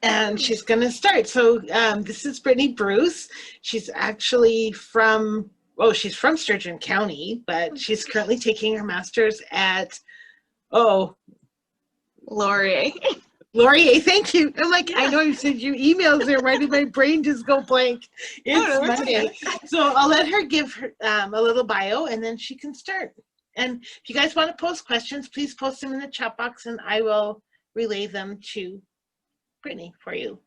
and she's going to start. So this is Brittany Bruce. She's actually from, well, she's from Sturgeon County, but she's currently taking her master's at, Laurier. Laurier, thank you. I'm like, I know you said your emails there. Why did my brain just go blank? It's Monday. So I'll let her give her a little bio, and then she can start. And if you guys want to post questions, please post them in the chat box, and I will relay them to Brittany for you.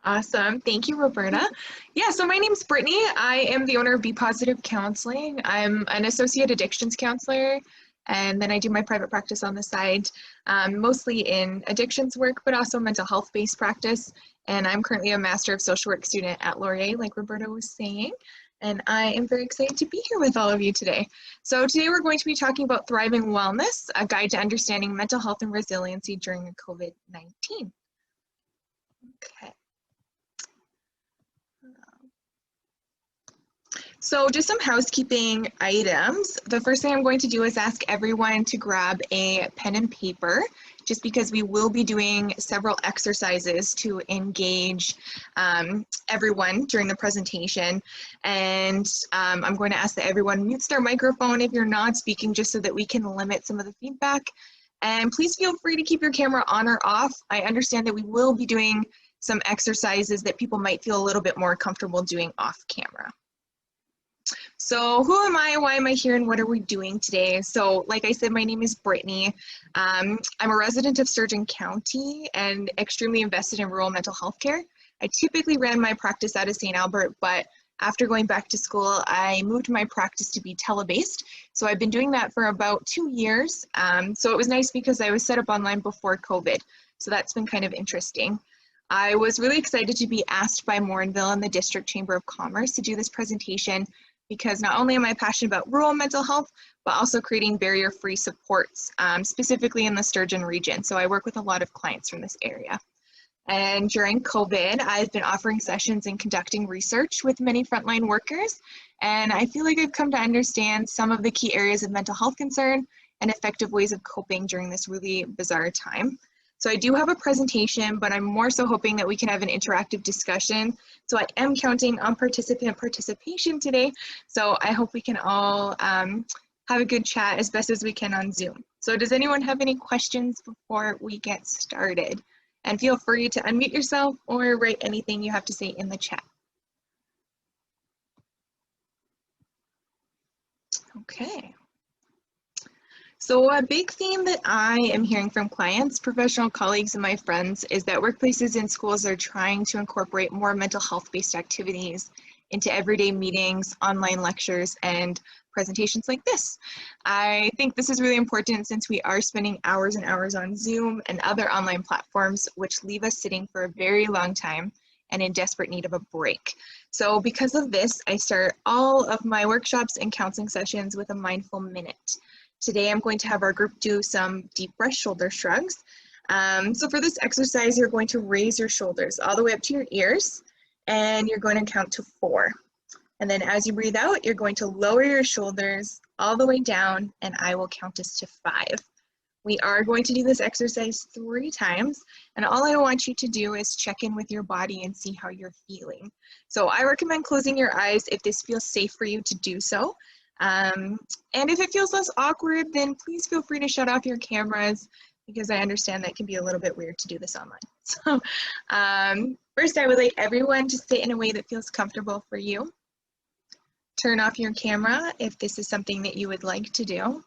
Awesome. Thank you, Roberta. Yeah, so my name's Brittany. I am the owner of Be Positive Counselling. I'm an associate addictions counselor, and then I do my private practice on the side, mostly in addictions work, but also mental health-based practice. And I'm currently a Master of Social Work student at Laurier, like Roberta was saying. And I am very excited to be here with all of you today. So today we're going to be talking about Thriving Wellness, a guide to understanding mental health and resiliency during COVID-19. Okay. So just some housekeeping items. The first thing I'm going to do is ask everyone to grab a pen and paper, just because we will be doing several exercises to engage everyone during the presentation. And I'm going to ask that everyone mute their microphone if you're not speaking, just so that we can limit some of the feedback. And please feel free to keep your camera on or off. I understand that we will be doing some exercises that people might feel a little bit more comfortable doing off camera. So who am I, why am I here, and what are we doing today? So like I said, my name is Brittany. I'm a resident of Sturgeon County and extremely invested in rural mental health care. I typically ran my practice out of St. Albert, but after going back to school, I moved my practice to be tele-based. So I've been doing that for about 2 years. So it was nice because I was set up online before COVID. So that's been kind of interesting. I was really excited to be asked by Morinville and the District Chamber of Commerce to do this presentation, because not only am I passionate about rural mental health, but also creating barrier-free supports, specifically in the Sturgeon region. So I work with a lot of clients from this area. And during COVID, I've been offering sessions and conducting research with many frontline workers. And I feel like I've come to understand some of the key areas of mental health concern and effective ways of coping during this really bizarre time. So I do have a presentation, but I'm more so hoping that we can have an interactive discussion. So I am counting on participant participation today. So I hope we can all have a good chat as best as we can on Zoom. So does anyone have any questions before we get started? And feel free to unmute yourself or write anything you have to say in the chat. Okay. So a big theme that I am hearing from clients, professional colleagues, and my friends is that workplaces and schools are trying to incorporate more mental health-based activities into everyday meetings, online lectures, and presentations like this. I think this is really important since we are spending hours and hours on Zoom and other online platforms, which leave us sitting for a very long time and in desperate need of a break. So because of this, I start all of my workshops and counseling sessions with a mindful minute. Today, I'm going to have our group do some deep breath shoulder shrugs. So for this exercise, you're going to raise your shoulders all the way up to your ears, and you're going to count to 4. And then as you breathe out, you're going to lower your shoulders all the way down, and I will count us to 5. We are going to do this exercise 3 times, and all I want you to do is check in with your body and see how you're feeling. So I recommend closing your eyes if this feels safe for you to do so. And if it feels less awkward, then please feel free to shut off your cameras, because I understand that can be a little bit weird to do this online. So first, I would like everyone to sit in a way that feels comfortable for you. Turn off your camera if this is something that you would like to do.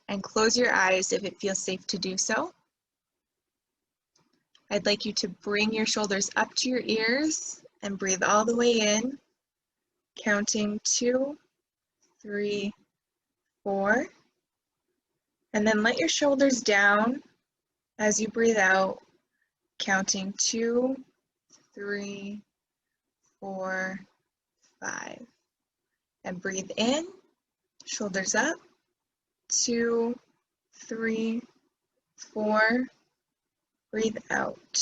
And close your eyes if it feels safe to do so. I'd like you to bring your shoulders up to your ears and breathe all the way in, counting 2, 3, 4. And then let your shoulders down as you breathe out, counting 2, 3, 4, 5. And breathe in, shoulders up, 2, 3, 4. Breathe out,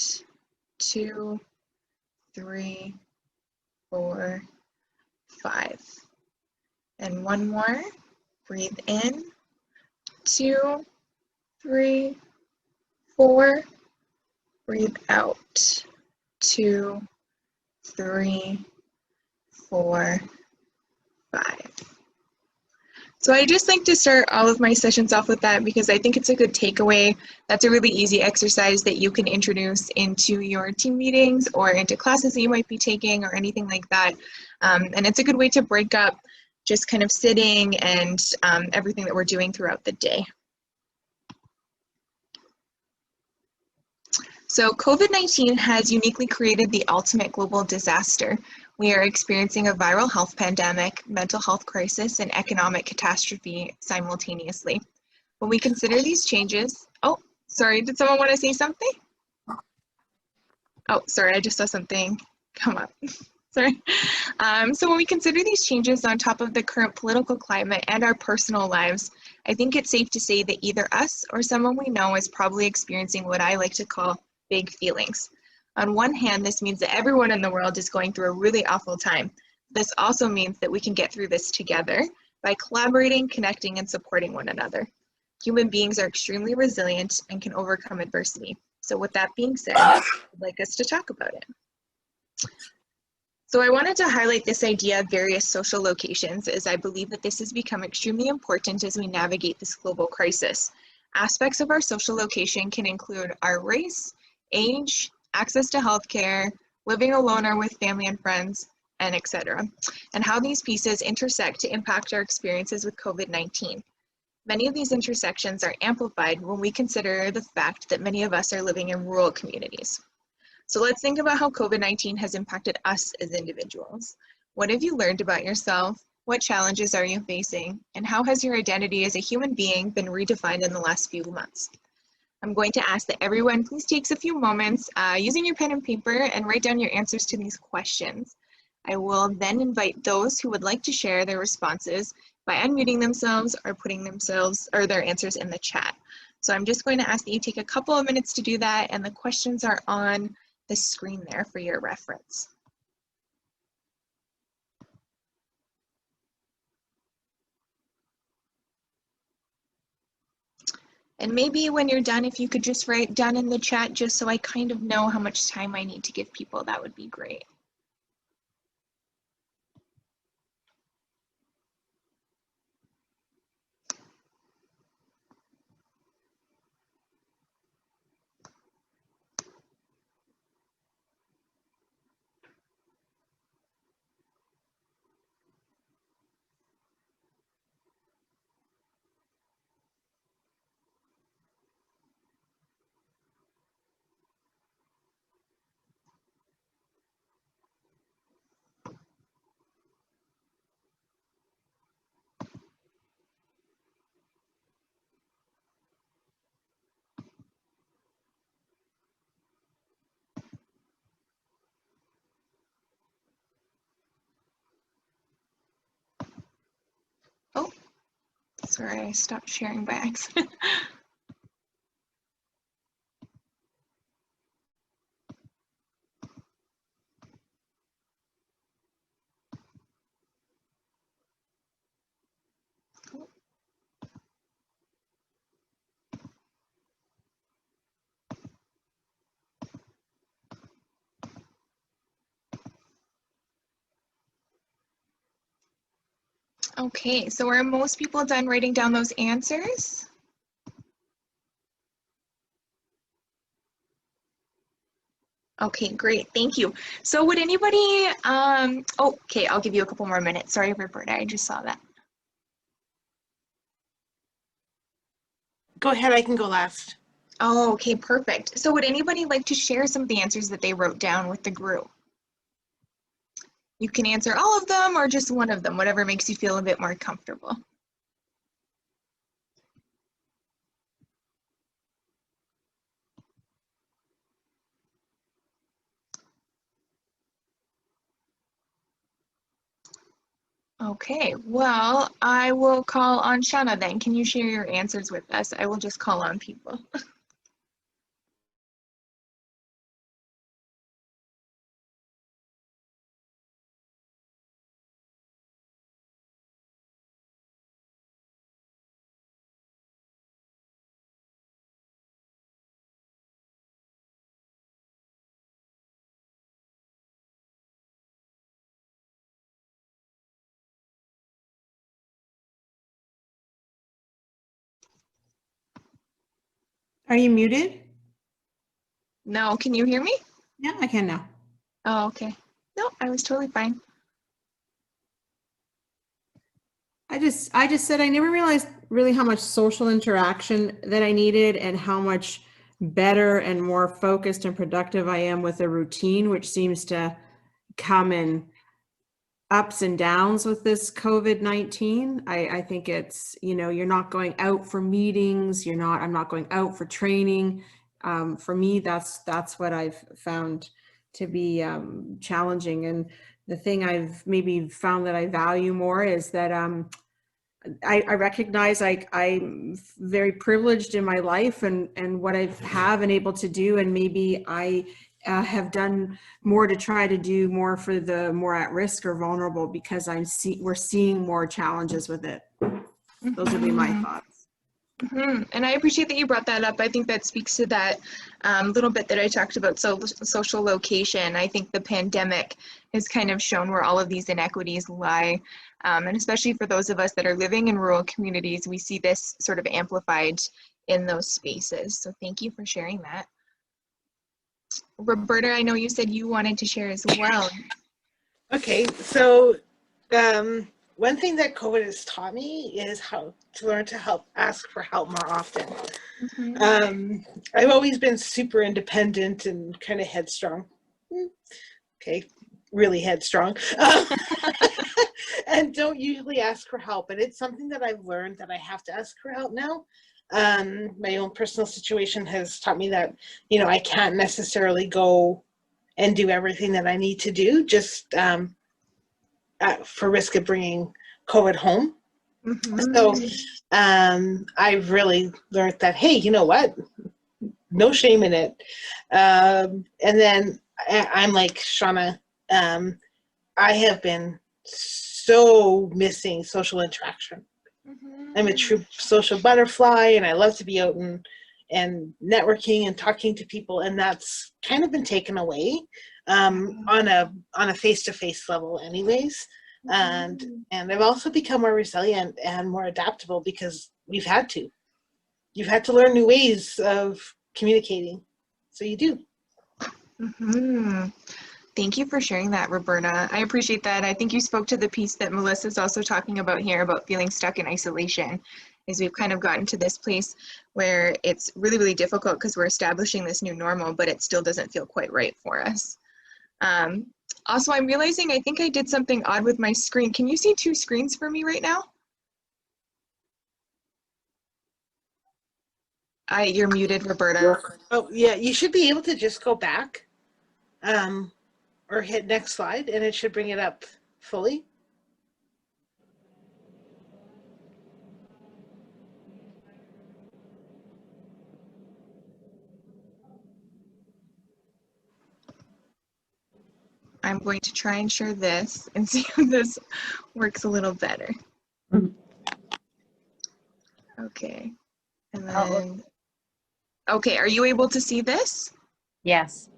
2, 3, 4, 5. And one more. Breathe in, 2, 3, 4. Breathe out. 2, 3, 4, 5. So I just like to start all of my sessions off with that because I think it's a good takeaway. That's a really easy exercise that you can introduce into your team meetings or into classes that you might be taking or anything like that. And it's a good way to break up just kind of sitting and everything that we're doing throughout the day. So COVID-19 has uniquely created the ultimate global disaster. We are experiencing a viral health pandemic, mental health crisis, and economic catastrophe simultaneously. When we consider these changes, oh, sorry, did someone want to say something? Oh, sorry, I just saw something come up. Sorry. So when we consider these changes on top of the current political climate and our personal lives, I think it's safe to say that either us or someone we know is probably experiencing what I like to call big feelings. On one hand, this means that everyone in the world is going through a really awful time. This also means that we can get through this together by collaborating, connecting, and supporting one another. Human beings are extremely resilient and can overcome adversity. So with that being said, I'd like us to talk about it. So I wanted to highlight this idea of various social locations, as I believe that this has become extremely important as we navigate this global crisis. Aspects of our social location can include our race, age, access to healthcare, living alone or with family and friends, and etc., and how these pieces intersect to impact our experiences with COVID-19. Many of these intersections are amplified when we consider the fact that many of us are living in rural communities. So let's think about how COVID-19 has impacted us as individuals. What have you learned about yourself? What challenges are you facing? And how has your identity as a human being been redefined in the last few months? I'm going to ask that everyone please takes a few moments using your pen and paper and write down your answers to these questions. I will then invite those who would like to share their responses by unmuting themselves or putting their answers in the chat. So I'm just going to ask that you take a couple of minutes to do that, and the questions are on the screen there for your reference. And maybe when you're done, if you could just write done in the chat just so I kind of know how much time I need to give people, that would be great. Oh, sorry, I stopped sharing by accident. Okay, so are most people done writing down those answers? Okay, great, thank you. So would anybody, okay, I'll give you a couple more minutes. Sorry, Roberta, I just saw that. Go ahead, I can go last. Oh, okay, perfect. So would anybody like to share some of the answers that they wrote down with the group? You can answer all of them or just one of them, whatever makes you feel a bit more comfortable. Okay, well, I will call on Shauna then. Can you share your answers with us? I will just call on people. Are you muted? No, can you hear me? Yeah, I can now. Oh, okay. No, I was totally fine. I just said I never realized really how much social interaction that I needed and how much better and more focused and productive I am with a routine, which seems to come in ups and downs with this COVID-19. I think it's, you're not going out for meetings. I'm not going out for training. For me, that's what I've found to be challenging. And the thing I've maybe found that I value more is that I recognize I'm very privileged in my life and what I have been able to do. And maybe I have done more to try to do more for the more at risk or vulnerable because we're seeing more challenges with it. Those would be my thoughts. And I appreciate that you brought that up. I think that speaks to that little bit that I talked about, so social location. I think the pandemic has kind of shown where all of these inequities lie. And especially for those of us that are living in rural communities, we see this sort of amplified in those spaces. So thank you for sharing that. Roberta, I know you said you wanted to share as well. Okay, so one thing that COVID has taught me is how to learn to ask for help more often. I've always been super independent and kind of headstrong. Okay, really headstrong. And don't usually ask for help. And it's something that I've learned that I have to ask for help now. My own personal situation has taught me that, I can't necessarily go and do everything that I need to do just for risk of bringing COVID home. So I've really learned that, hey, you know what? No shame in it. And then I'm like Shauna, I have been so missing social interaction. I'm a true social butterfly and I love to be out and networking and talking to people, and that's kind of been taken away on a face-to-face level anyways. And I've also become more resilient and more adaptable because you've had to learn new ways of communicating. So you do. Thank you for sharing that, Roberta. I appreciate that. I think you spoke to the piece that Melissa's also talking about here about feeling stuck in isolation, is we've kind of gotten to this place where it's really, really difficult because we're establishing this new normal, but it still doesn't feel quite right for us. Also, I'm realizing I think I did something odd with my screen. Can you see two screens for me right now? You're muted, Roberta. Oh, yeah, you should be able to just go back or hit next slide and it should bring it up fully. I'm going to try and share this and see if this works a little better. Okay, and then, okay, are you able to see this? Yes.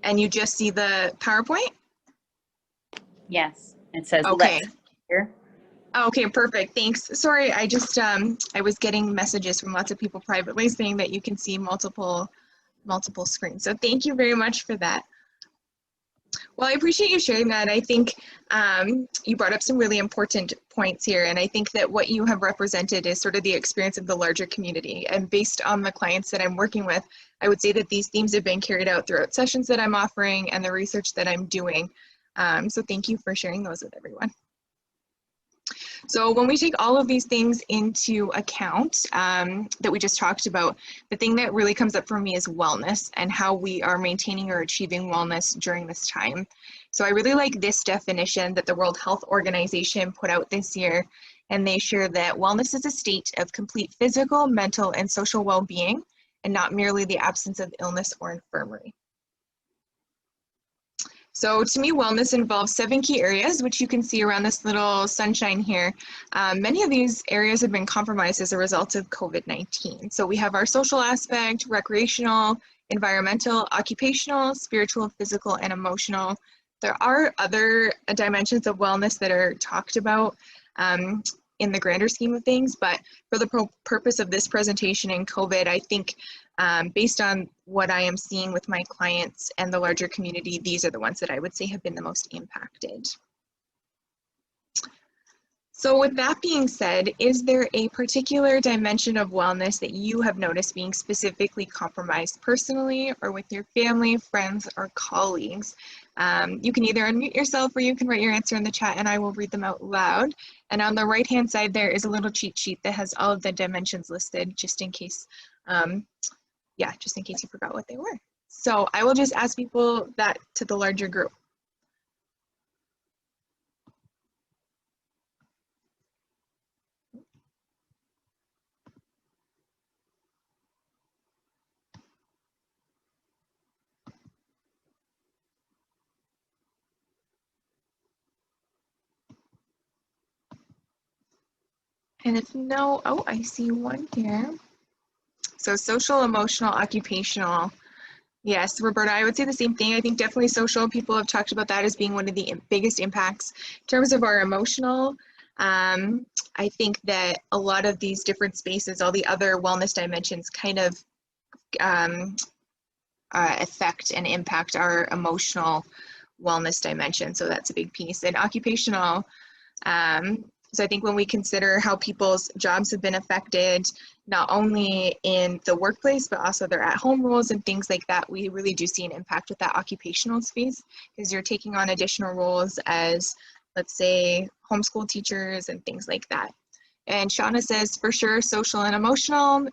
And you just see the PowerPoint? Yes. It says okay. Let's here. Okay, perfect. Thanks. Sorry, I just I was getting messages from lots of people privately saying that you can see multiple screens. So thank you very much for that. Well, I appreciate you sharing that. I think you brought up some really important points here, and I think that what you have represented is sort of the experience of the larger community. And based on the clients that I'm working with, I would say that these themes have been carried out throughout sessions that I'm offering and the research that I'm doing. So thank you for sharing those with everyone. So when we take all of these things into account that we just talked about, the thing that really comes up for me is wellness and how we are maintaining or achieving wellness during this time. So I really like this definition that the World Health Organization put out this year, and they share that wellness is a state of complete physical, mental, and social well-being, and not merely the absence of illness or infirmary. So to me, wellness involves 7 key areas, which you can see around this little sunshine here. Many of these areas have been compromised as a result of COVID-19. So we have our social aspect, recreational, environmental, occupational, spiritual, physical, and emotional. There are other dimensions of wellness that are talked about in the grander scheme of things, but for the purpose of this presentation in COVID, I think based on what I am seeing with my clients and the larger community, these are the ones that I would say have been the most impacted. So with that being said, is there a particular dimension of wellness that you have noticed being specifically compromised personally or with your family, friends, or colleagues? You can either unmute yourself or you can write your answer in the chat and I will read them out loud. And on the right-hand side, there is a little cheat sheet that has all of the dimensions listed just in case, just in case you forgot what they were. So I will just ask people that to the larger group. And if no, oh, I see one here. So social, emotional, occupational. Yes, Roberta, I would say the same thing. I think definitely social, people have talked about that as being one of the biggest impacts. In terms of our emotional, I think that a lot of these different spaces, all the other wellness dimensions kind of affect and impact our emotional wellness dimension. So that's a big piece. And occupational, so I think when we consider how people's jobs have been affected, not only in the workplace, but also their at-home roles and things like that, we really do see an impact with that occupational space because you're taking on additional roles as, let's say, homeschool teachers and things like that. And Shauna says, for sure, social and emotional.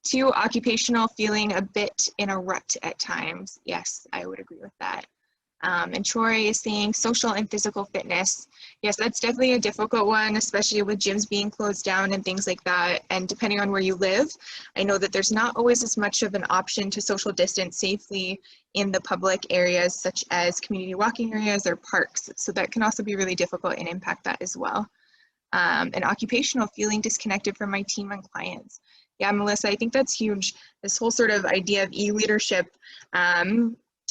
2, occupational, feeling a bit in a rut at times. Yes, I would agree with that. And Troy is saying social and physical fitness. Yes, that's definitely a difficult one, especially with gyms being closed down and things like that. And depending on where you live, I know that there's not always as much of an option to social distance safely in the public areas, such as community walking areas or parks. So that can also be really difficult and impact that as well. And occupational, feeling disconnected from my team and clients. Yeah, Melissa, I think that's huge. This whole sort of idea of e-leadership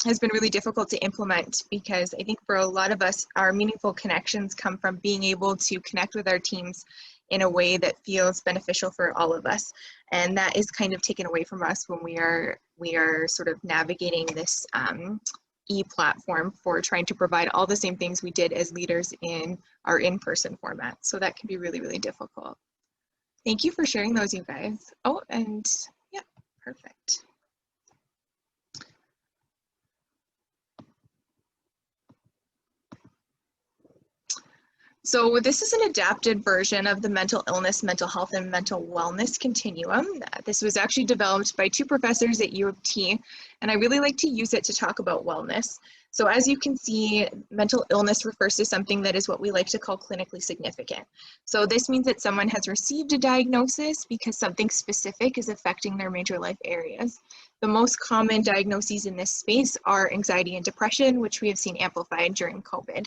has been really difficult to implement because I think for a lot of us, our meaningful connections come from being able to connect with our teams in a way that feels beneficial for all of us. And that is kind of taken away from us when we are sort of navigating this e-platform for trying to provide all the same things we did as leaders in our in-person format. So that can be really, really difficult. Thank you for sharing those, you guys. Oh, and yeah, perfect. So this is an adapted version of the mental illness, mental health, and mental wellness continuum. This was actually developed by 2 professors at U of T, and I really like to use it to talk about wellness. So as you can see, mental illness refers to something that is what we like to call clinically significant. So this means that someone has received a diagnosis because something specific is affecting their major life areas. The most common diagnoses in this space are anxiety and depression, which we have seen amplified during COVID.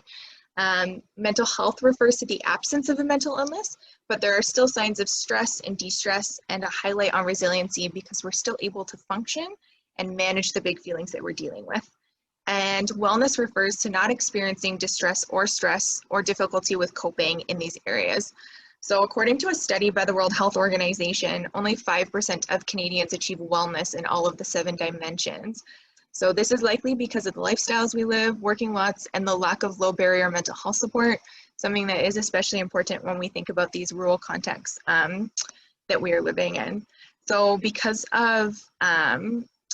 Mental health refers to the absence of a mental illness, but there are still signs of stress and de-stress and a highlight on resiliency because we're still able to function and manage the big feelings that we're dealing with. And wellness refers to not experiencing distress or stress or difficulty with coping in these areas. So according to a study by the World Health Organization, only 5% of Canadians achieve wellness in all of the 7 dimensions. So this is likely because of the lifestyles we live, working lots, and the lack of low barrier mental health support, something that is especially important when we think about these rural contexts that we are living in. So because of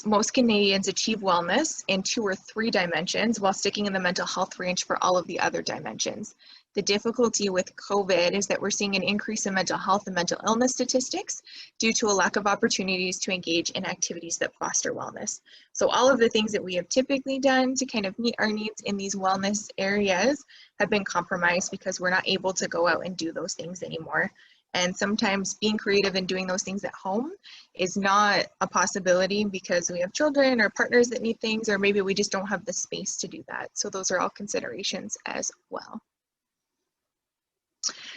most Canadians achieve wellness in 2 or 3 dimensions while sticking in the mental health range for all of the other dimensions. The difficulty with COVID is that we're seeing an increase in mental health and mental illness statistics due to a lack of opportunities to engage in activities that foster wellness. So all of the things that we have typically done to kind of meet our needs in these wellness areas have been compromised because we're not able to go out and do those things anymore. And sometimes being creative and doing those things at home is not a possibility because we have children or partners that need things, or maybe we just don't have the space to do that. So those are all considerations as well.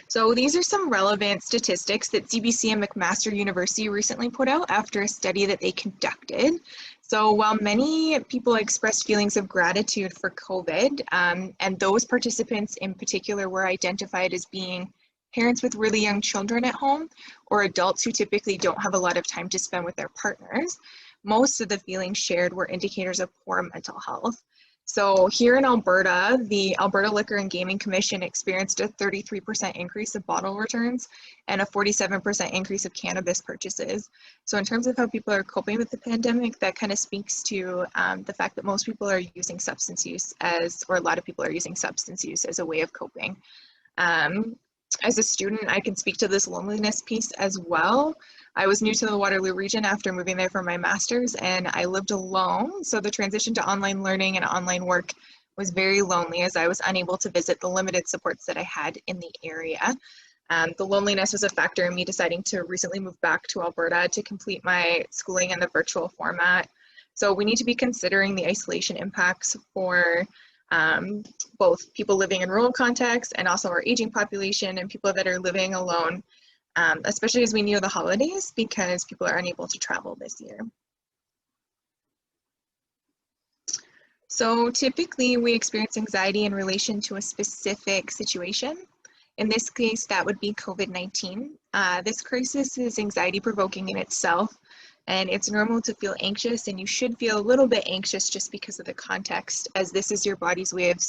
So these are some relevant statistics that CBC and McMaster University recently put out after a study that they conducted. So while many people expressed feelings of gratitude for COVID, and those participants in particular were identified as being parents with really young children at home or adults who typically don't have a lot of time to spend with their partners, most of the feelings shared were indicators of poor mental health. So here in Alberta, the Alberta Liquor and Gaming Commission experienced a 33% increase of bottle returns and a 47% increase of cannabis purchases. So in terms of how people are coping with the pandemic, that kind of speaks to the fact that most people are using substance use or a lot of people are using substance use as a way of coping. As a student, I can speak to this loneliness piece as well. I was new to the Waterloo region after moving there for my master's, and I lived alone. So the transition to online learning and online work was very lonely, as I was unable to visit the limited supports that I had in the area. The loneliness was a factor in me deciding to recently move back to Alberta to complete my schooling in the virtual format. So we need to be considering the isolation impacts for both people living in rural contexts and also our aging population and people that are living alone, especially as we near the holidays, because people are unable to travel this year. So typically we experience anxiety in relation to a specific situation. In this case, that would be COVID-19. This crisis is anxiety provoking in itself, and it's normal to feel anxious, and you should feel a little bit anxious just because of the context, as this is your body's way of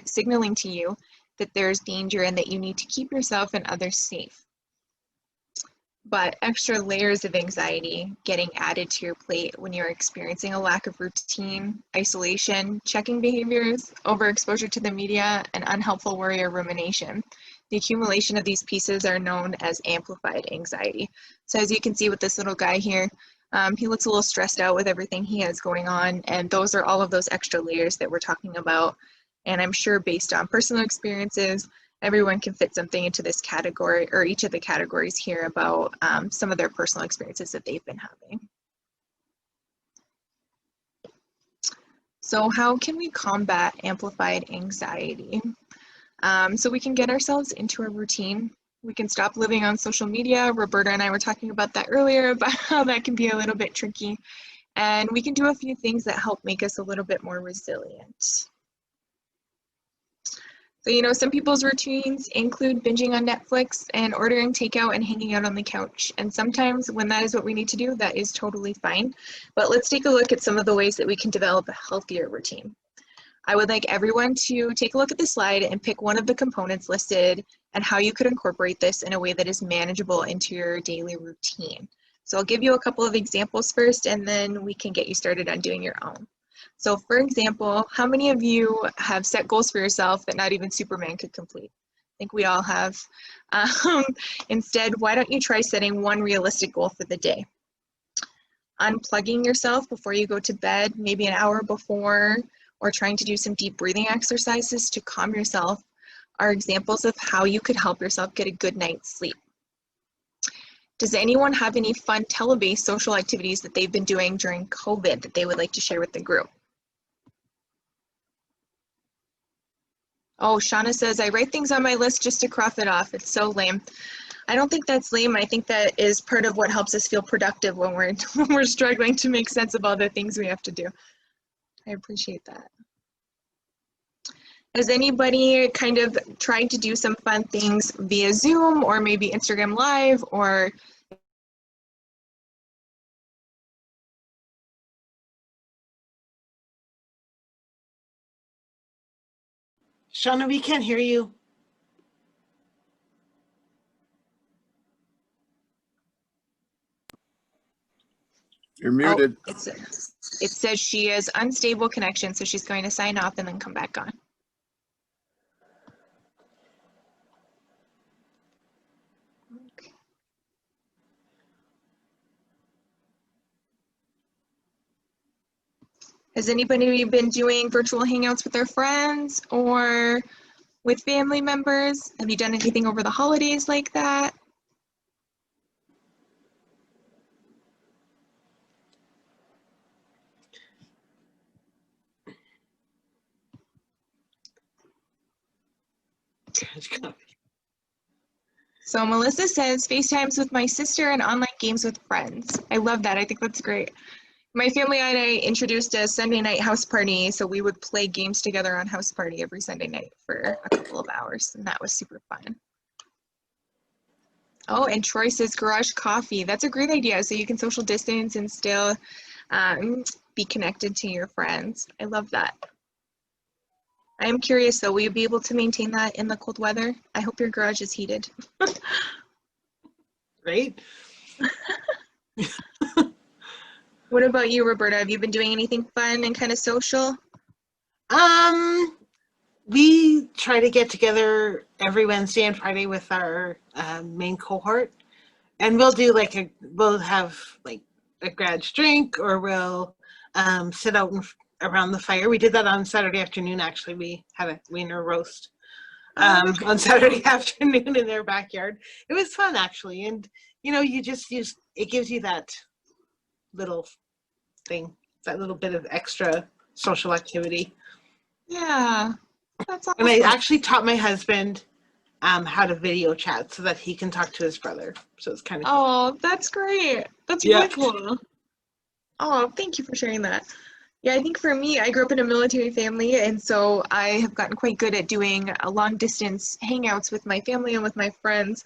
signaling to you that there's danger and that you need to keep yourself and others safe. But extra layers of anxiety getting added to your plate when you're experiencing a lack of routine, isolation, checking behaviors, overexposure to the media, and unhelpful worry or rumination. The accumulation of these pieces are known as amplified anxiety. So as you can see with this little guy here, he looks a little stressed out with everything he has going on, and those are all of those extra layers that we're talking about. And I'm sure based on personal experiences, everyone can fit something into this category, or each of the categories here, about some of their personal experiences that they've been having. So how can we combat amplified anxiety? So we can get ourselves into a routine. We can stop living on social media. Roberta and I were talking about that earlier, about how that can be a little bit tricky. And we can do a few things that help make us a little bit more resilient. So, you know, some people's routines include binging on Netflix and ordering takeout and hanging out on the couch. And sometimes when that is what we need to do, that is totally fine. But let's take a look at some of the ways that we can develop a healthier routine. I would like everyone to take a look at the slide and pick one of the components listed and how you could incorporate this in a way that is manageable into your daily routine. So I'll give you a couple of examples first, and then we can get you started on doing your own. So for example, how many of you have set goals for yourself that not even Superman could complete? I think we all have. Instead, why don't you try setting one realistic goal for the day? Unplugging yourself before you go to bed, maybe an hour before, or trying to do some deep breathing exercises to calm yourself are examples of how you could help yourself get a good night's sleep. Does anyone have any fun tele-based social activities that they've been doing during COVID that they would like to share with the group? Oh, Shauna says, I write things on my list just to cross it off. It's so lame. I don't think that's lame. I think that is part of what helps us feel productive when we're struggling to make sense of all the things we have to do. I appreciate that. Has anybody kind of tried to do some fun things via Zoom or maybe Instagram Live or Shauna, we can't hear you. You're muted. Oh, it says she has unstable connection, so she's going to sign off and then come back on. Okay. Has anybody been doing virtual hangouts with their friends or with family members? Have you done anything over the holidays like that? So Melissa says, FaceTimes with my sister and online games with friends. I love that. I think that's great. My family and I introduced a Sunday night house party, so we would play games together on house party every Sunday night for a couple of hours, and that was super fun. Oh, and Troy says garage coffee. That's a great idea. So you can social distance and still be connected to your friends. I love that. I am curious though, will you be able to maintain that in the cold weather? I hope your garage is heated. Right? What about you, Roberta? Have you been doing anything fun and kind of social? We try to get together every Wednesday and Friday with our main cohort, and we'll have like a grudge drink, or we'll sit out around the fire. We did that on Saturday afternoon. Actually, we had a wiener roast on Saturday afternoon in their backyard. It was fun actually, and you just use it, gives you that little thing, that little bit of extra social activity. Yeah, that's awesome. And I actually taught my husband how to video chat so that he can talk to his brother. So it's kind of Oh, that's great. That's Yeah. really cool. Oh, thank you for sharing that. Yeah, I think for me, I grew up in a military family, and so I have gotten quite good at doing long distance hangouts with my family and with my friends.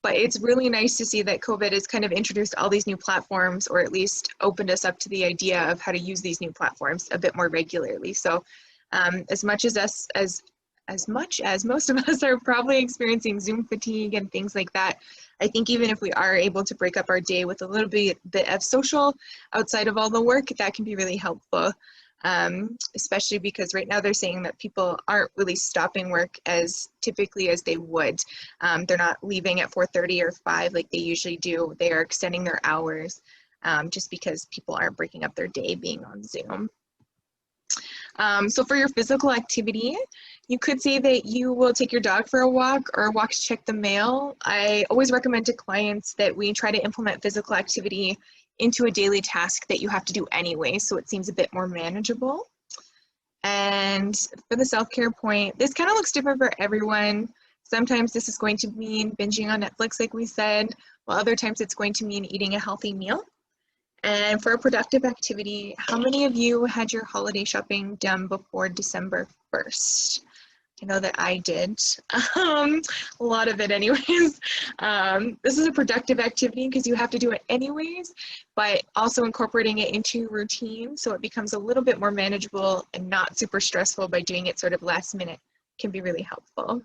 But it's really nice to see that COVID has kind of introduced all these new platforms, or at least opened us up to the idea of how to use these new platforms a bit more regularly. So as much as most of us are probably experiencing Zoom fatigue and things like that, I think even if we are able to break up our day with a little bit of social outside of all the work, that can be really helpful. Especially because right now they're saying that people aren't really stopping work as typically as they would. They're not leaving at 4:30 or 5 like they usually do. They are extending their hours just because people aren't breaking up their day being on Zoom. So for your physical activity, you could say that you will take your dog for a walk or walk to check the mail. I always recommend to clients that we try to implement physical activity into a daily task that you have to do anyway, so it seems a bit more manageable. And for the self-care point, this kind of looks different for everyone. Sometimes this is going to mean binging on Netflix, like we said, while other times it's going to mean eating a healthy meal. And for a productive activity, how many of you had your holiday shopping done before December 1st? I know that I did, a lot of it anyways. This is a productive activity because you have to do it anyways, but also incorporating it into your routine so it becomes a little bit more manageable and not super stressful by doing it sort of last minute can be really helpful.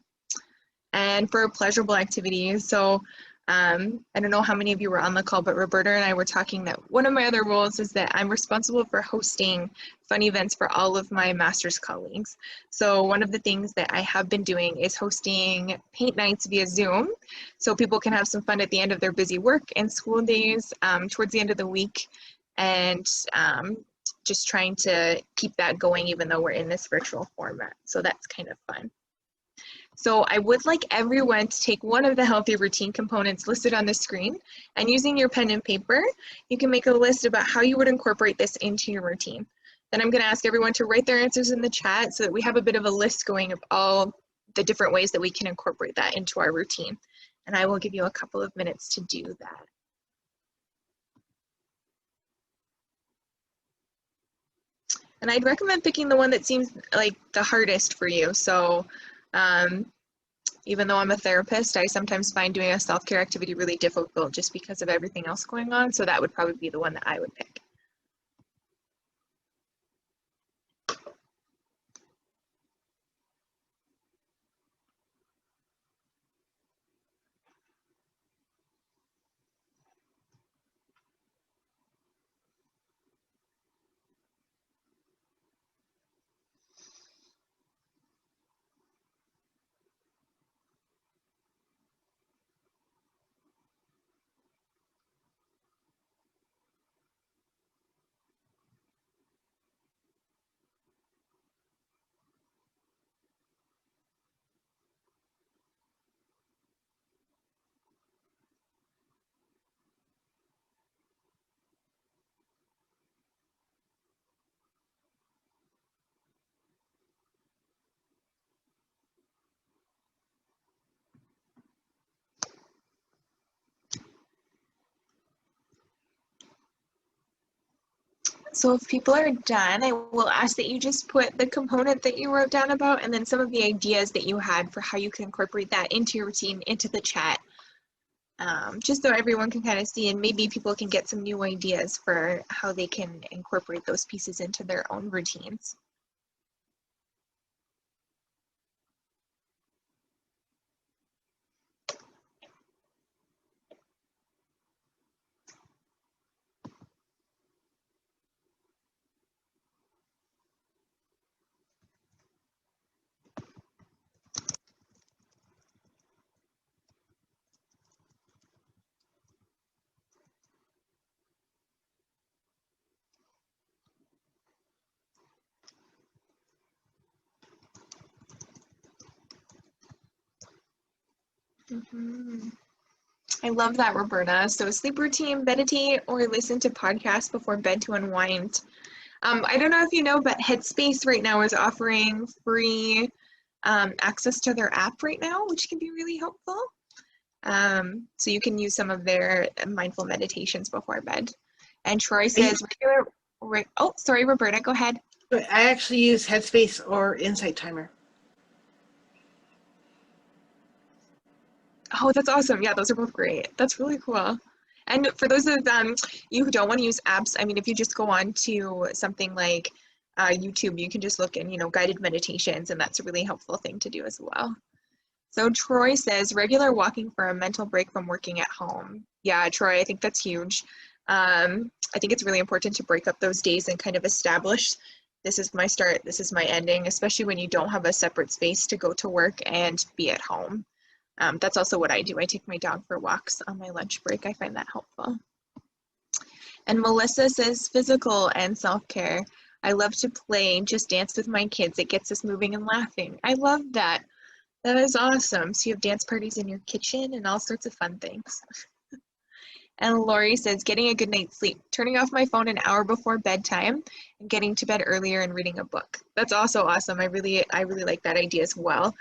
And for pleasurable activities, so I don't know how many of you were on the call, but Roberta and I were talking that one of my other roles is that I'm responsible for hosting fun events for all of my master's colleagues. So one of the things that I have been doing is hosting paint nights via Zoom, so people can have some fun at the end of their busy work and school days towards the end of the week, and just trying to keep that going even though we're in this virtual format. So that's kind of fun. So I would like everyone to take one of the healthy routine components listed on the screen, and using your pen and paper, you can make a list about how you would incorporate this into your routine. Then I'm going to ask everyone to write their answers in the chat so that we have a bit of a list going of all the different ways that we can incorporate that into our routine. And I will give you a couple of minutes to do that. And I'd recommend picking the one that seems like the hardest for you. So even though I'm a therapist, I sometimes find doing a self-care activity really difficult just because of everything else going on. So that would probably be the one that I would pick. So if people are done, I will ask that you just put the component that you wrote down about and then some of the ideas that you had for how you can incorporate that into your routine into the chat. just so everyone can kind of see, and maybe people can get some new ideas for how they can incorporate those pieces into their own routines. I love that, Roberta. So sleep routine, meditate, or listen to podcasts before bed to unwind. I don't know if you know, but Headspace right now is offering free access to their app right now, which can be really helpful. So you can use some of their mindful meditations before bed. And Troy says, oh, sorry, Roberta, go ahead. I actually use Headspace or Insight Timer. Oh, that's awesome. Yeah, those are both great. That's really cool. And for those of you who don't want to use apps, I mean, if you just go on to something like YouTube, you can just look in, guided meditations, and that's a really helpful thing to do as well. So Troy says, regular walking for a mental break from working at home. Yeah, Troy, I think that's huge. I think it's really important to break up those days and kind of establish, this is my start, this is my ending, especially when you don't have a separate space to go to work and be at home. That's also what I do. I take my dog for walks on my lunch break. I find that helpful. And Melissa says, physical and self-care. I love to play, just dance with my kids. It gets us moving and laughing. I love that. That is awesome. So you have dance parties in your kitchen and all sorts of fun things. And Lori says, getting a good night's sleep, turning off my phone an hour before bedtime and getting to bed earlier and reading a book. That's also awesome. I really like that idea as well.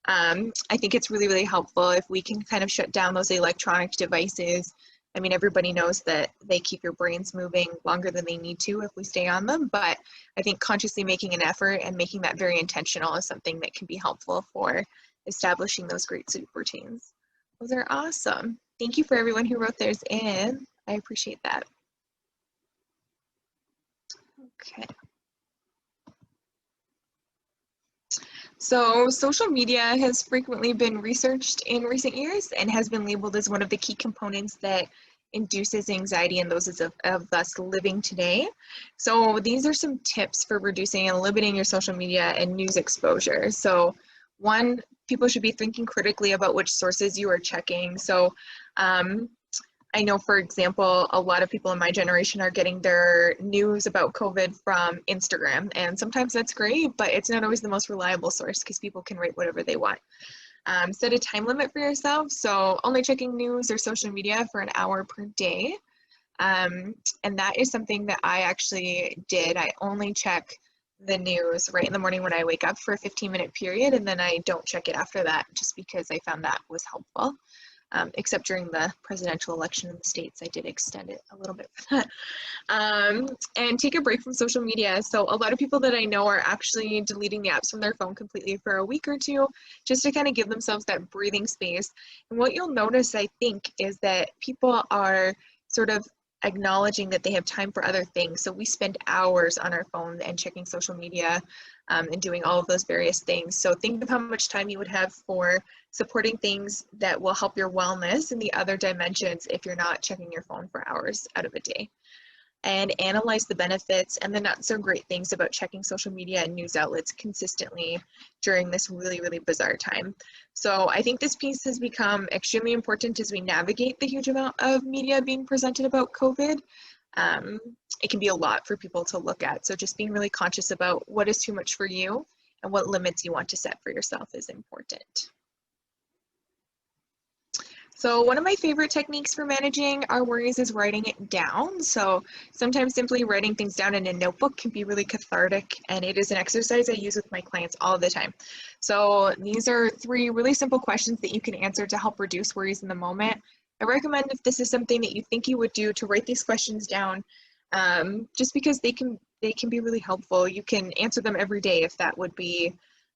I think it's really, really helpful if we can kind of shut down those electronic devices. I mean, everybody knows that they keep your brains moving longer than they need to if we stay on them, but I think consciously making an effort and making that very intentional is something that can be helpful for establishing those great sleep routines. Those are awesome. Thank you for everyone who wrote theirs in. I appreciate that. Okay. So social media has frequently been researched in recent years and has been labeled as one of the key components that induces anxiety in those of us living today. So these are some tips for reducing and limiting your social media and news exposure. So one, people should be thinking critically about which sources you are checking. So I know, for example, a lot of people in my generation are getting their news about COVID from Instagram, and sometimes that's great, but it's not always the most reliable source because people can write whatever they want. Set a time limit for yourself, so only checking news or social media for an hour per day. And that is something that I actually did. I only check the news right in the morning when I wake up for a 15-minute period, and then I don't check it after that just because I found that was helpful. Except during the presidential election in the States, I did extend it a little bit for that. And take a break from social media. So a lot of people that I know are actually deleting the apps from their phone completely for a week or two, just to kind of give themselves that breathing space. And what you'll notice, I think, is that people are sort of acknowledging that they have time for other things. So we spend hours on our phone and checking social media and doing all of those various things. So think of how much time you would have for supporting things that will help your wellness in the other dimensions if you're not checking your phone for hours out of a day. And analyze the benefits and the not so great things about checking social media and news outlets consistently during this really, really bizarre time. So I think this piece has become extremely important as we navigate the huge amount of media being presented about COVID. It can be a lot for people to look at. So just being really conscious about what is too much for you and what limits you want to set for yourself is important. So one of my favorite techniques for managing our worries is writing it down. So sometimes simply writing things down in a notebook can be really cathartic, and it is an exercise I use with my clients all the time. So these are 3 really simple questions that you can answer to help reduce worries in the moment. I recommend, if this is something that you think you would do, to write these questions down, just because they can be really helpful. You can answer them every day if that would be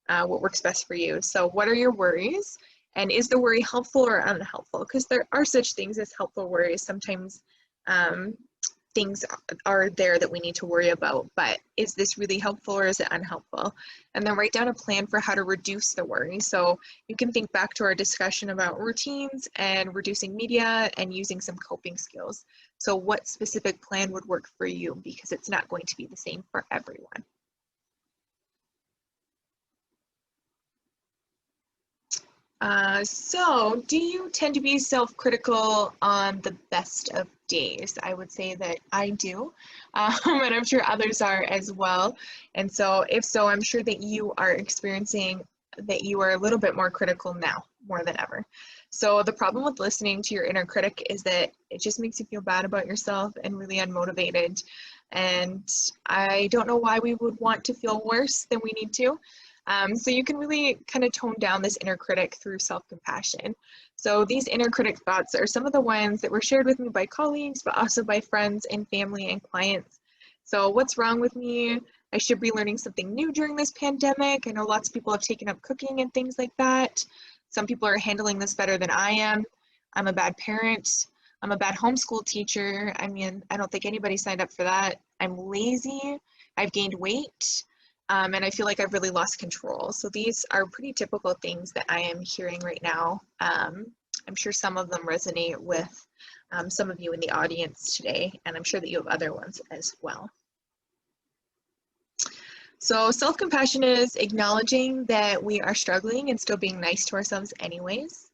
what works best for you. So what are your worries? And is the worry helpful or unhelpful? Because there are such things as helpful worries. Sometimes things are there that we need to worry about, but is this really helpful or is it unhelpful? And then write down a plan for how to reduce the worry. So you can think back to our discussion about routines and reducing media and using some coping skills. So what specific plan would work for you, because it's not going to be the same for everyone. So do you tend to be self-critical on the best of days? I would say that I do, and I'm sure others are as well. And so if so, I'm sure that you are experiencing that you are a little bit more critical now, more than ever. So the problem with listening to your inner critic is that it just makes you feel bad about yourself and really unmotivated. And I don't know why we would want to feel worse than we need to. So you can really kind of tone down this inner critic through self-compassion. So these inner critic thoughts are some of the ones that were shared with me by colleagues, but also by friends and family and clients. So what's wrong with me? I should be learning something new during this pandemic. I know lots of people have taken up cooking and things like that. Some people are handling this better than I am. I'm a bad parent. I'm a bad homeschool teacher. I mean, I don't think anybody signed up for that. I'm lazy. I've gained weight. And I feel like I've really lost control. So these are pretty typical things that I am hearing right now. I'm sure some of them resonate with some of you in the audience today, and I'm sure that you have other ones as well. So self-compassion is acknowledging that we are struggling and still being nice to ourselves anyways,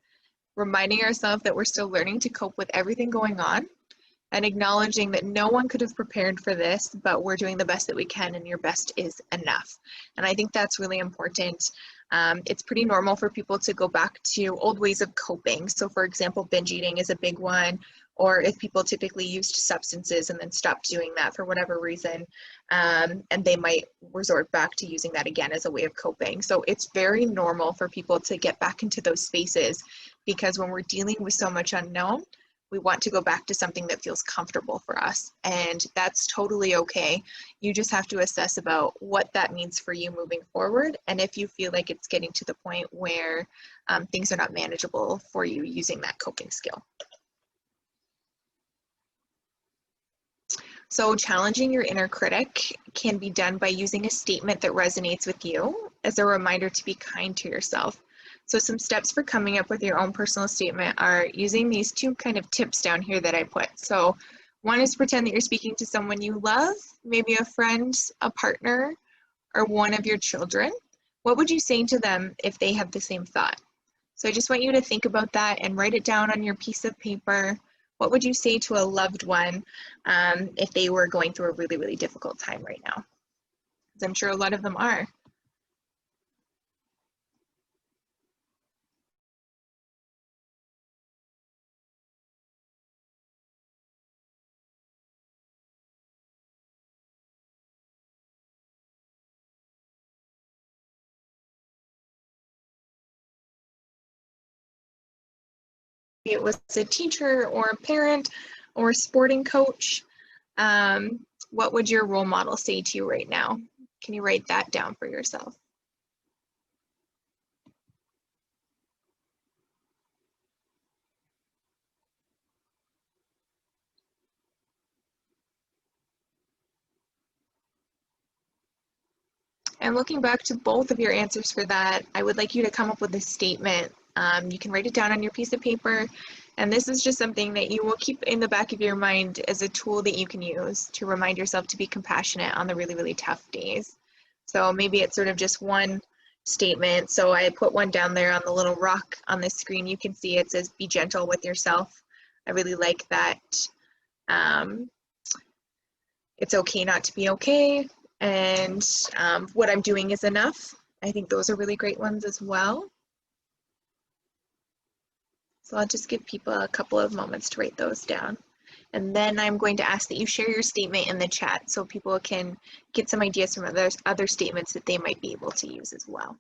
reminding ourselves that we're still learning to cope with everything going on, and acknowledging that no one could have prepared for this, but we're doing the best that we can, and your best is enough. And I think that's really important. It's pretty normal for people to go back to old ways of coping. So for example, binge eating is a big one, or if people typically used substances and then stopped doing that for whatever reason, and they might resort back to using that again as a way of coping. So it's very normal for people to get back into those spaces, because when we're dealing with so much unknown, we want to go back to something that feels comfortable for us, and that's totally okay. You just have to assess about what that means for you moving forward, and if you feel like it's getting to the point where things are not manageable for you using that coping skill. So challenging your inner critic can be done by using a statement that resonates with you as a reminder to be kind to yourself. So some steps for coming up with your own personal statement are using these two kind of tips down here that I put. So one is pretend that you're speaking to someone you love, maybe a friend, a partner, or one of your children. What would you say to them if they have the same thought? So I just want you to think about that and write it down on your piece of paper. What would you say to a loved one if they were going through a really, really difficult time right now? Because I'm sure a lot of them are. It was a teacher or a parent or a sporting coach. What would your role model say to you right now? Can you write that down for yourself? And looking back to both of your answers for that, I would like you to come up with a statement. You can write it down on your piece of paper, and this is just something that you will keep in the back of your mind as a tool that you can use to remind yourself to be compassionate on the really, really tough days. So maybe it's sort of just one statement. So I put one down there on the little rock on the screen. You can see it says, be gentle with yourself. I really like that. It's okay not to be okay. And what I'm doing is enough. I think those are really great ones as well. So I'll just give people a couple of moments to write those down. And then I'm going to ask that you share your statement in the chat so people can get some ideas from other statements that they might be able to use as well.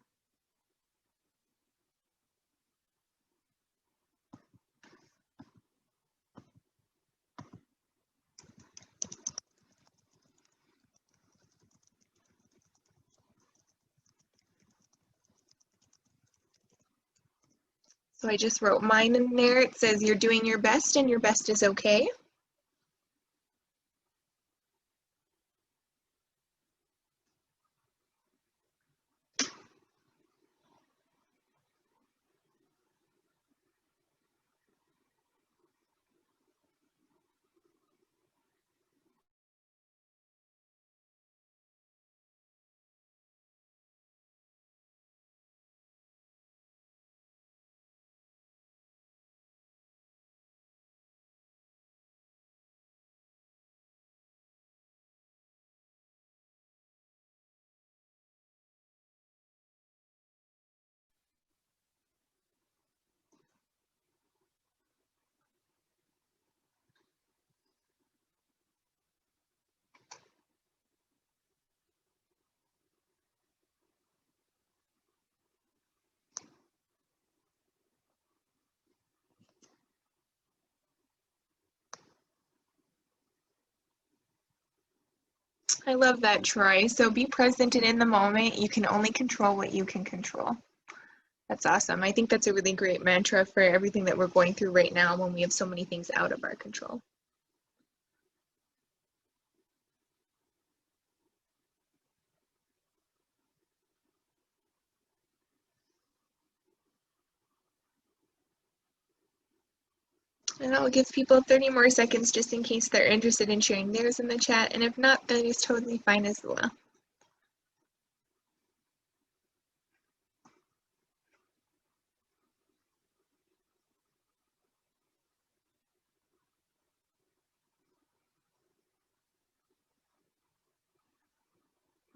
So I just wrote mine in there. It says you're doing your best and your best is okay. I love that, Troy. So be present and in the moment. You can only control what you can control. That's awesome. I think that's a really great mantra for everything that we're going through right now when we have so many things out of our control. And I'll give people 30 more seconds just in case they're interested in sharing theirs in the chat. And if not, that is totally fine as well.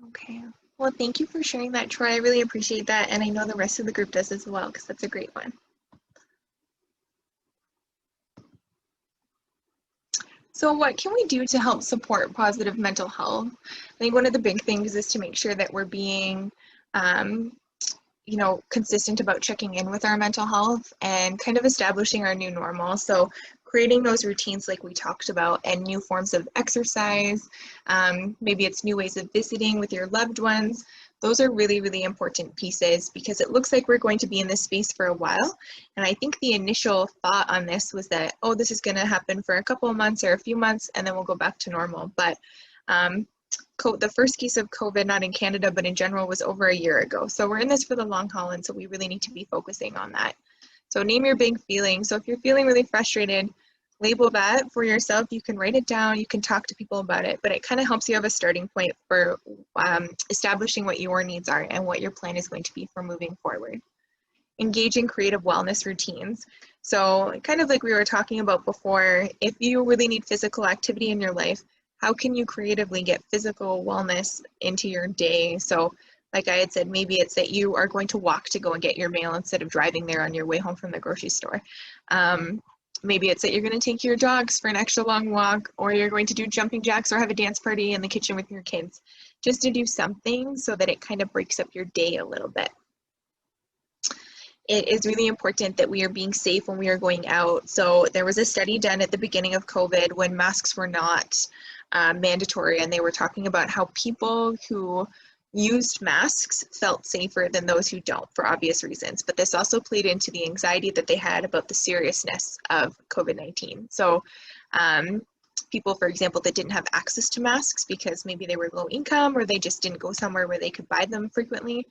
Okay. Well, thank you for sharing that, Troy. I really appreciate that. And I know the rest of the group does as well, because that's a great one. So what can we do to help support positive mental health? I think one of the big things is to make sure that we're being, consistent about checking in with our mental health and kind of establishing our new normal. So creating those routines like we talked about and new forms of exercise, maybe it's new ways of visiting with your loved ones. Those are really, really important pieces because it looks like we're going to be in this space for a while. And I think the initial thought on this was that, oh, this is going to happen for a couple of months or a few months and then we'll go back to normal. But the first case of COVID, not in Canada, but in general, was over a year ago. So we're in this for the long haul, and so we really need to be focusing on that. So name your big feeling. So if you're feeling really frustrated, label that for yourself. You can write it down, you can talk to people about it, but it kind of helps you have a starting point for establishing what your needs are and what your plan is going to be for moving forward. Engage in creative wellness routines. So kind of like we were talking about before, if you really need physical activity in your life, how can you creatively get physical wellness into your day? So like I had said, maybe it's that you are going to walk to go and get your mail instead of driving there on your way home from the grocery store. Maybe it's that you're going to take your dogs for an extra long walk, or you're going to do jumping jacks or have a dance party in the kitchen with your kids, just to do something so that it kind of breaks up your day a little bit. It is really important that we are being safe when we are going out. So there was a study done at the beginning of COVID when masks were not mandatory, and they were talking about how people who used masks felt safer than those who don't, for obvious reasons. But this also played into the anxiety that they had about the seriousness of COVID-19. So people, for example, that didn't have access to masks because maybe they were low income or they just didn't go somewhere where they could buy them frequently,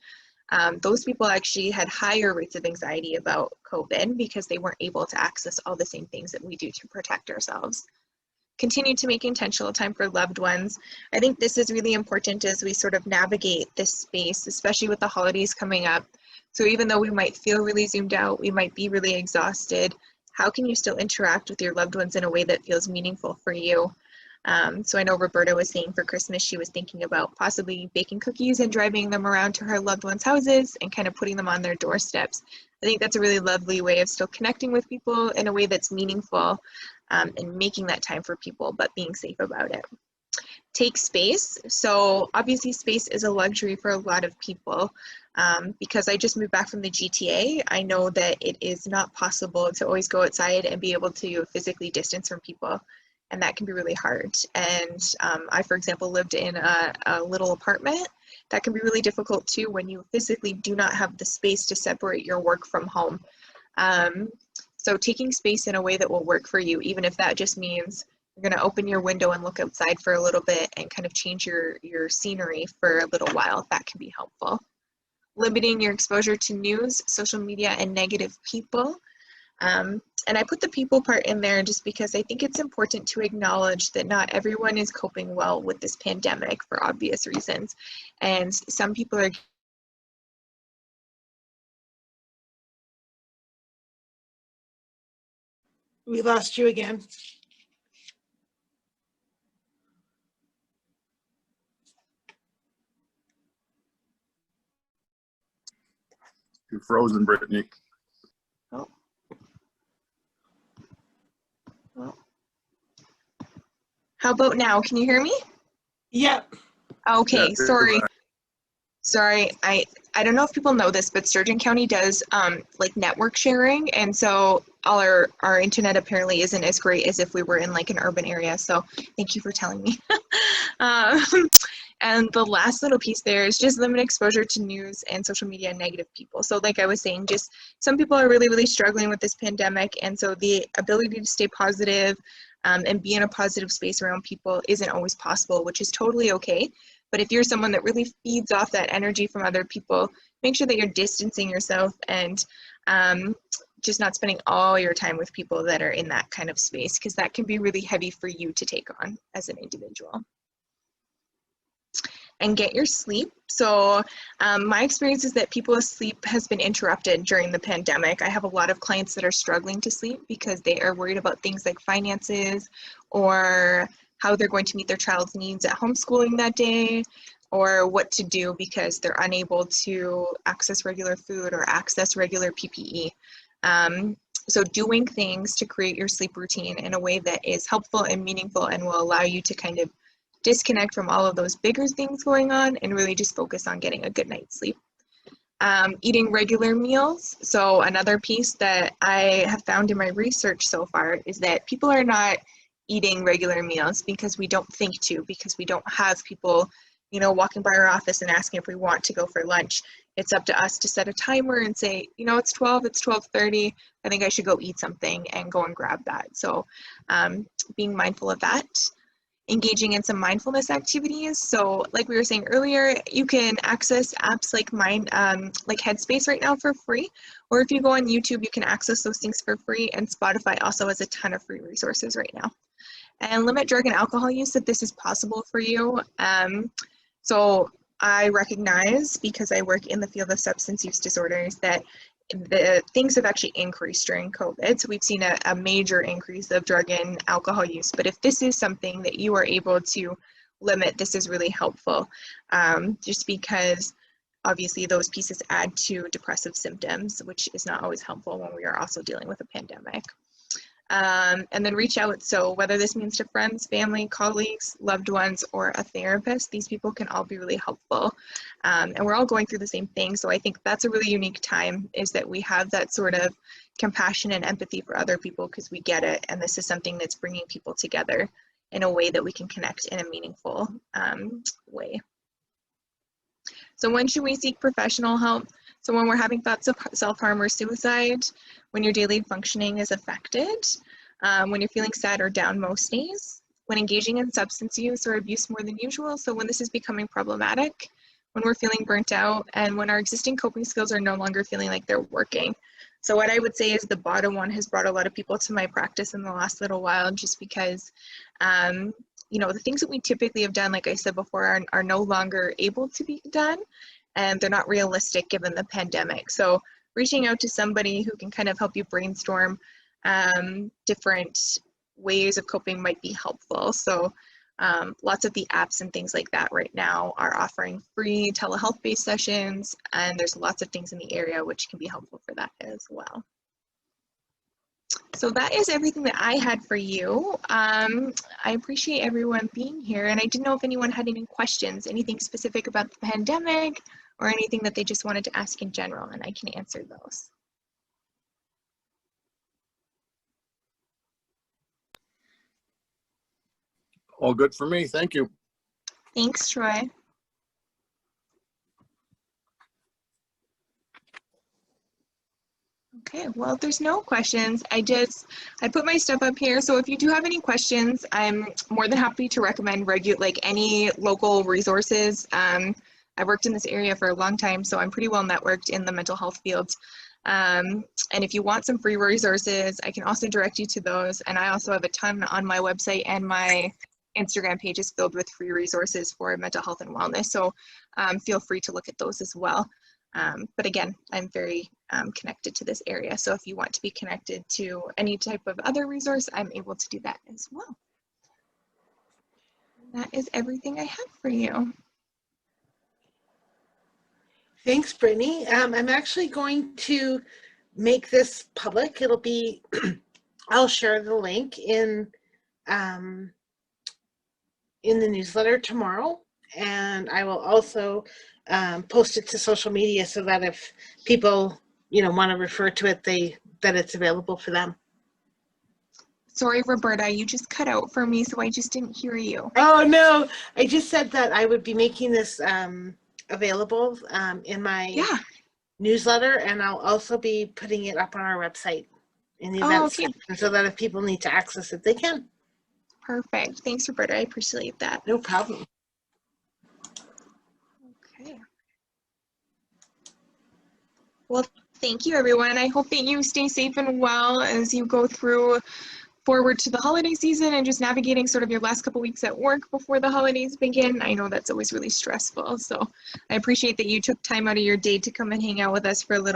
those people actually had higher rates of anxiety about COVID because they weren't able to access all the same things that we do to protect ourselves. Continue to make intentional time for loved ones. I think this is really important as we sort of navigate this space, especially with the holidays coming up. So even though we might feel really zoomed out, we might be really exhausted, how can you still interact with your loved ones in a way that feels meaningful for you? So I know Roberta was saying for Christmas, she was thinking about possibly baking cookies and driving them around to her loved ones' houses and kind of putting them on their doorsteps. I think that's a really lovely way of still connecting with people in a way that's meaningful, and making that time for people, but being safe about it. Take space. So obviously space is a luxury for a lot of people. Because I just moved back from the GTA, I know that it is not possible to always go outside and be able to physically distance from people. And that can be really hard. And I, for example, lived in a little apartment. That can be really difficult too when you physically do not have the space to separate your work from home. So taking space in a way that will work for you, even if that just means you're going to open your window and look outside for a little bit and kind of change your scenery for a little while, that can be helpful. Limiting your exposure to news, social media, and negative people. And I put the people part in there just because I think it's important to acknowledge that not everyone is coping well with this pandemic for obvious reasons. And some people are We lost you again. You're frozen, Brittany. Oh. Oh. How about now? Can you hear me? Yep. Okay, Yeah, sorry. Sorry, I don't know if people know this, but Sturgeon County does like network sharing, and so all our internet apparently isn't as great as if we were in like an urban area. So thank you for telling me. And the last little piece there is just limit exposure to news and social media and negative people. So like I was saying, just some people are really, really struggling with this pandemic, and so the ability to stay positive and be in a positive space around people isn't always possible, which is totally okay. But if you're someone that really feeds off that energy from other people, make sure that you're distancing yourself and just not spending all your time with people that are in that kind of space, because that can be really heavy for you to take on as an individual. And get your sleep. So my experience is that people's sleep has been interrupted during the pandemic. I have a lot of clients that are struggling to sleep because they are worried about things like finances or how they're going to meet their child's needs at homeschooling that day, or what to do because they're unable to access regular food or access regular PPE. So doing things to create your sleep routine in a way that is helpful and meaningful and will allow you to kind of disconnect from all of those bigger things going on and really just focus on getting a good night's sleep. Eating regular meals. So another piece that I have found in my research so far is that people are not eating regular meals because we don't think to, because we don't have people, you know, walking by our office and asking if we want to go for lunch. It's up to us to set a timer and say, you know, it's 12, it's 12:30. I think I should go eat something and go and grab that. So being mindful of that. Engaging in some mindfulness activities. So like we were saying earlier, you can access apps like like Headspace right now for free, or if you go on YouTube, you can access those things for free, and Spotify also has a ton of free resources right now. And limit drug and alcohol use if this is possible for you. So I recognize, because I work in the field of substance use disorders, that the things have actually increased during COVID. So we've seen a major increase of drug and alcohol use. But if this is something that you are able to limit, this is really helpful. Just because obviously those pieces add to depressive symptoms, which is not always helpful when we are also dealing with a pandemic. And then reach out. So whether this means to friends, family, colleagues, loved ones, or a therapist, these people can all be really helpful. And we're all going through the same thing. So I think that's a really unique time, is that we have that sort of compassion and empathy for other people because we get it. And this is something that's bringing people together in a way that we can connect in a meaningful way. So when should we seek professional help? So when we're having thoughts of self-harm or suicide, when your daily functioning is affected, when you're feeling sad or down most days, when engaging in substance use or abuse more than usual, so when this is becoming problematic, when we're feeling burnt out, and when our existing coping skills are no longer feeling like they're working. So what I would say is the bottom one has brought a lot of people to my practice in the last little while, just because you know, the things that we typically have done, like I said before, are no longer able to be done, and they're not realistic given the pandemic. So reaching out to somebody who can kind of help you brainstorm different ways of coping might be helpful. So lots of the apps and things like that right now are offering free telehealth-based sessions, and there's lots of things in the area which can be helpful for that as well. So that is everything that I had for you. I appreciate everyone being here, and I didn't know if anyone had any questions, anything specific about the pandemic, or anything that they just wanted to ask in general, and I can answer those. All good for me. Thank you. Thanks, Troy. Okay, well, if there's no questions, I put my stuff up here. So if you do have any questions, I'm more than happy to recommend any local resources. I've worked in this area for a long time, so I'm pretty well networked in the mental health field. And if you want some free resources, I can also direct you to those. And I also have a ton on my website, and my Instagram page is filled with free resources for mental health and wellness. So feel free to look at those as well. But again, I'm very connected to this area. So if you want to be connected to any type of other resource, I'm able to do that as well. That is everything I have for you. Thanks, Brittany. I'm actually going to make this public. It'll be, I'll share the link in the newsletter tomorrow, and I will also post it to social media so that if people, want to refer to it, that it's available for them. Sorry, Roberta, you just cut out for me, so I just didn't hear you. Oh, no. I just said that I would be making this available in my newsletter, and I'll also be putting it up on our website in the events section so that if people need to access it, they can. Perfect. Thanks, Roberta. I appreciate that. No problem. Okay. Well, thank you, everyone. I hope that you stay safe and well as you go forward to the holiday season and just navigating sort of your last couple weeks at work before the holidays begin. I know that's always really stressful. So I appreciate that you took time out of your day to come and hang out with us for a little